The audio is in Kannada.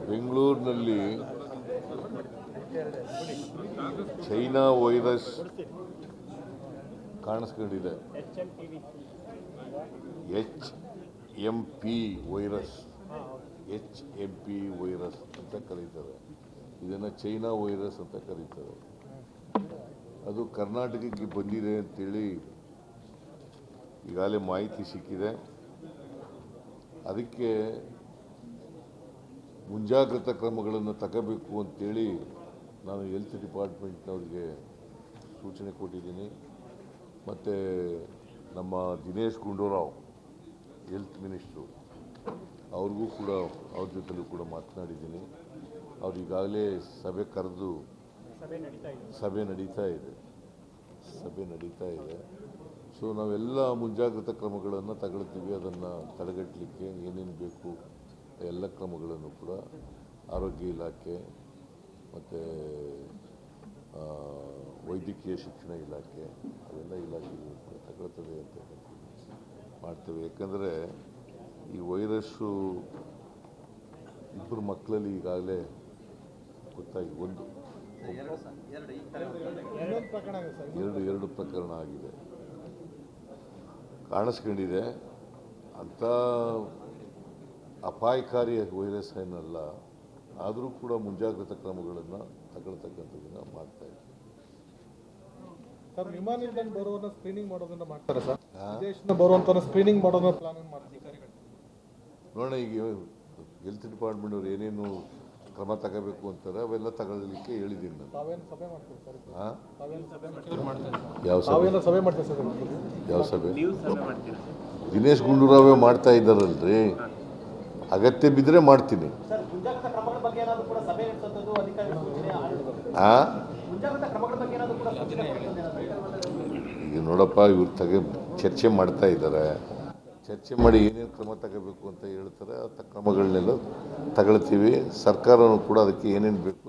ಬೆಂಗಳೂರಿನಲ್ಲಿ ಚೈನಾ ವೈರಸ್ ಕಾಣಿಸ್ಕೊಂಡಿದೆ. HMP ವೈರಸ್ ಅಂತ ಕರೀತಾರೆ. ಇದನ್ನು ಚೈನಾ ವೈರಸ್ ಅಂತ ಕರೀತಾರೆ. ಅದು ಕರ್ನಾಟಕಕ್ಕೆ ಬಂದಿದೆ ಅಂತೇಳಿ ಈಗಾಗಲೇ ಮಾಹಿತಿ ಸಿಕ್ಕಿದೆ. ಅದಕ್ಕೆ ಮುಂಜಾಗ್ರತಾ ಕ್ರಮಗಳನ್ನು ತಗೋಬೇಕು ಅಂತೇಳಿ ನಾನು ಹೆಲ್ತ್ ಡಿಪಾರ್ಟ್ಮೆಂಟ್ನವ್ರಿಗೆ ಸೂಚನೆ ಕೊಟ್ಟಿದ್ದೀನಿ. ಮತ್ತು ನಮ್ಮ ದಿನೇಶ್ ಗುಂಡೂರಾವ್ ಹೆಲ್ತ್ ಮಿನಿಸ್ಟ್ರು ಅವ್ರಿಗೂ ಕೂಡ ಅವ್ರ ಜೊತೆಲೂ ಕೂಡ ಮಾತನಾಡಿದ್ದೀನಿ. ಅವ್ರು ಈಗಾಗಲೇ ಸಭೆ ಕರೆದು ಸಭೆ ನಡೀತಾ ಇದೆ. ಸೊ ನಾವೆಲ್ಲ ಮುಂಜಾಗ್ರತಾ ಕ್ರಮಗಳನ್ನು ತಗೊಳ್ತೀವಿ. ಅದನ್ನು ತಡೆಗಟ್ಟಲಿಕ್ಕೆ ಏನೇನು ಬೇಕು ಎಲ್ಲ ಕ್ರಮಗಳನ್ನು ಕೂಡ ಆರೋಗ್ಯ ಇಲಾಖೆ ಮತ್ತು ವೈದ್ಯಕೀಯ ಶಿಕ್ಷಣ ಇಲಾಖೆ ಅವೆಲ್ಲ ಇಲಾಖೆಗಳು ಕೂಡ ತಗೊಳ್ತದೆ ಅಂತ ಮಾಡ್ತೇವೆ. ಯಾಕಂದರೆ ಈ ವೈರಸ್ಸು ಇಬ್ಬರು ಮಕ್ಕಳಲ್ಲಿ ಈಗಾಗಲೇ ಗೊತ್ತಾಗಿ ಎರಡು ಪ್ರಕರಣ ಆಗಿದೆ, ಕಾಣಿಸ್ಕೊಂಡಿದೆ. ಅಂಥ ಅಪಾಯಕಾರಿ ವೈರಸ್ ಏನಲ್ಲ, ಆದರೂ ಕೂಡ ಮುಂಜಾಗ್ರತಾ ಕ್ರಮಗಳನ್ನು ತಗೊಳ್ತಕ್ಕಂಥದ್ದನ್ನು ಮಾಡ್ತಾ ಇದ್ದೀವಿ. ಸರ್, ವಿಮಾನ ನಿಲ್ದಾಣ ಬರುವನ್ನ ಸ್ಕ್ರೀನಿಂಗ್ ಮಾಡೋದನ್ನ ಮಾಡ್ತಾರೆ ಸರ್. ವಿದೇಶದಿಂದ ಬರುವಂತ ಸ್ಕ್ರೀನಿಂಗ್ ಮಾಡೋದನ್ನ ಪ್ಲಾನ್ ಮಾಡ್ತಾರೆ. ನೋಡೋಣ, ಈಗ ಹೆಲ್ತ್ ಡಿಪಾರ್ಟ್ಮೆಂಟ್ ಅವ್ರು ಏನೇನು ಕ್ರಮ ತಗೋಬೇಕು ಅಂತಾರೆ ಅವೆಲ್ಲ ತಗೊಳ್ಳಿಕ್ಕೆ ಹೇಳಿದ್ದೀನಿ ನಾನು. ಯಾವ ಸಭೆ? ದಿನೇಶ್ ಗುಂಡೂರಾವೇ ಮಾಡ್ತಾ ಇದ್ದಾರಲ್ರಿ, ಅಗತ್ಯ ಬಿದ್ದರೆ ಮಾಡ್ತೀನಿ. ಈಗ ನೋಡಪ್ಪ, ಇವ್ರು ಚರ್ಚೆ ಮಾಡ್ತಾ ಇದ್ದಾರೆ. ಚರ್ಚೆ ಮಾಡಿ ಏನೇನು ಕ್ರಮ ತಗೋಬೇಕು ಅಂತ ಹೇಳ್ತಾರೆ. ಆ ಕ್ರಮಗಳನ್ನೆಲ್ಲ ತಗೊಳ್ತೀವಿ. ಸರ್ಕಾರನೂ ಕೂಡ ಅದಕ್ಕೆ ಏನೇನು ಬೇಕು